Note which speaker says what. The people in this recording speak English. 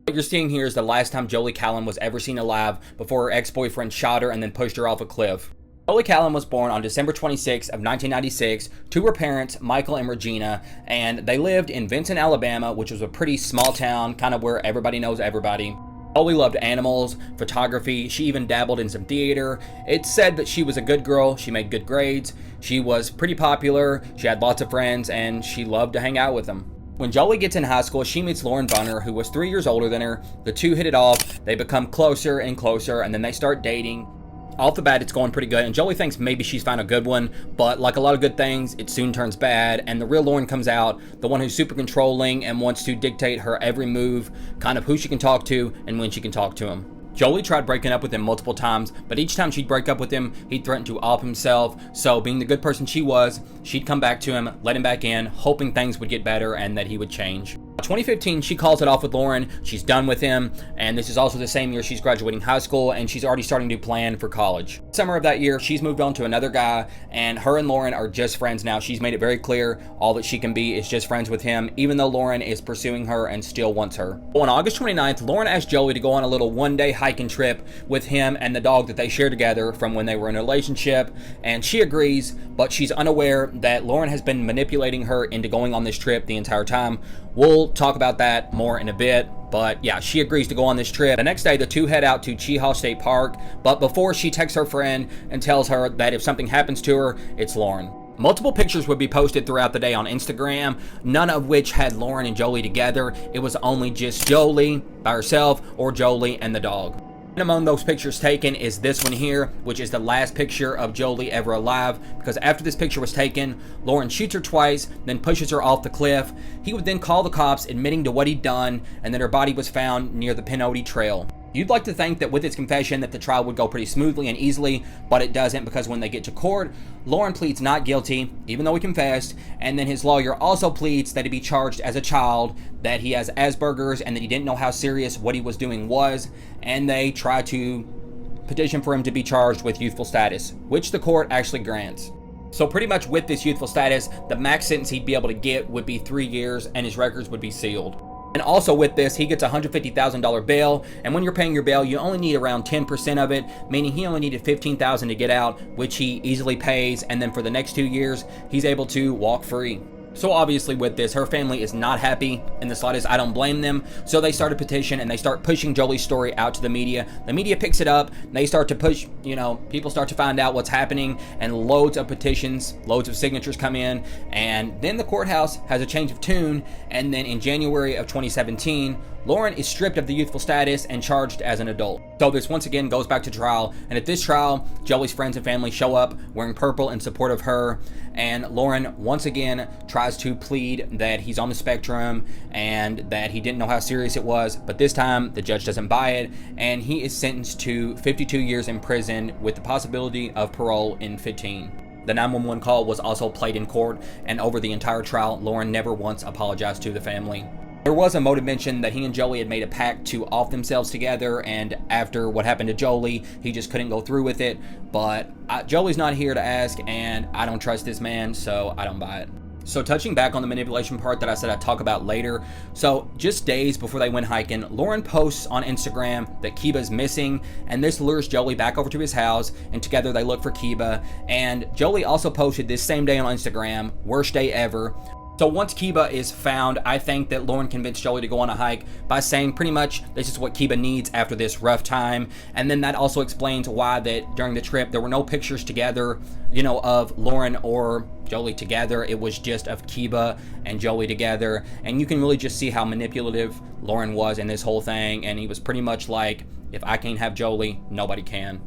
Speaker 1: What you're seeing here is the last time Jolee Callan was ever seen alive before her ex-boyfriend shot her and then pushed her off a cliff. Jolee Callan was born on December 26 of 1996 to her parents, Michael and Regina, and they lived in Vincent, Alabama, which was a pretty small town, kind of where everybody knows everybody. Jolee loved animals, photography, she even dabbled in some theater. It's said that she was a good girl, she made good grades, she was pretty popular, she had lots of friends, and she loved to hang out with them. When Jolee gets in high school, she meets Lauren Bunner, who was 3 years older than her. The two hit it off, they become closer and closer, and then they start dating. Off the bat, it's going pretty good, and Jolee thinks maybe she's found a good one, but like a lot of good things, it soon turns bad, and the real Lauren comes out, the one who's super controlling and wants to dictate her every move, kind of who she can talk to and when she can talk to him. Jolee tried breaking up with him multiple times, but each time she'd break up with him, he'd threaten to off himself, so being the good person she was, she'd come back to him, let him back in, hoping things would get better and that he would change. 2015, she calls it off with Lauren, she's done with him, and this is also the same year she's graduating high school, and she's already starting to plan for college. Summer of that year, she's moved on to another guy, and her and Lauren are just friends now. She's made it very clear all that she can be is just friends with him, even though Lauren is pursuing her and still wants her. On August 29th, Lauren asked Jolee to go on a little one-day hiking trip with him and the dog that they share together from when they were in a relationship, and she agrees, but she's unaware that Lauren has been manipulating her into going on this trip the entire time. We'll talk about that more in a bit, but yeah, she agrees to go on this trip. The next day, the two head out to Cheehaw State Park, but before she texts her friend and tells her that if something happens to her, it's Lauren. Multiple pictures would be posted throughout the day on Instagram, none of which had Lauren and Jolee together. It was only just Jolee by herself or Jolee and the dog. And among those pictures taken is this one here, which is the last picture of Jolee ever alive, because after this picture was taken, Lauren shoots her twice, then pushes her off the cliff. He would then call the cops admitting to what he'd done, and then her body was found near the Pinoti Trail. You'd like to think that with his confession that the trial would go pretty smoothly and easily, but it doesn't, because when they get to court, Lauren pleads not guilty, even though he confessed, and then his lawyer also pleads that he be charged as a child, that he has Asperger's, and that he didn't know how serious what he was doing was, and they try to petition for him to be charged with youthful status, which the court actually grants. So pretty much with this youthful status, the max sentence he'd be able to get would be 3 years, and his records would be sealed. And also with this, he gets a $150,000 bail, and when you're paying your bail, you only need around 10% of it, meaning he only needed $15,000 to get out, which he easily pays, and then for the next 2 years, he's able to walk free. So obviously with this, her family is not happy in the slightest. I don't blame them. So they start a petition and they start pushing Jolee's story out to the media. The media picks it up. They start to push, people start to find out what's happening, and loads of petitions, loads of signatures come in. And then the courthouse has a change of tune. And then in January of 2017, Lauren is stripped of the youthful status and charged as an adult. So this once again goes back to trial, and at this trial, Jolee's friends and family show up wearing purple in support of her, and Lauren once again tries to plead that he's on the spectrum and that he didn't know how serious it was, but this time the judge doesn't buy it, and he is sentenced to 52 years in prison with the possibility of parole in 15. The 911 call was also played in court, and over the entire trial, Lauren never once apologized to the family. There was a motive mention that he and Jolee had made a pact to off themselves together, and after what happened to Jolee, he just couldn't go through with it, but Jolee's not here to ask, and I don't trust this man, so I don't buy it. So touching back on the manipulation part that I said I'd talk about later, so just days before they went hiking, Lauren posts on Instagram that Kiba's missing, and this lures Jolee back over to his house, and together they look for Kiba, and Jolee also posted this same day on Instagram, worst day ever. So once Kiba is found, I think that Lauren convinced Jolee to go on a hike by saying pretty much this is what Kiba needs after this rough time. And then that also explains why that during the trip there were no pictures together, of Lauren or Jolee together. It was just of Kiba and Jolee together. And you can really just see how manipulative Lauren was in this whole thing. And he was pretty much like, if I can't have Jolee, nobody can.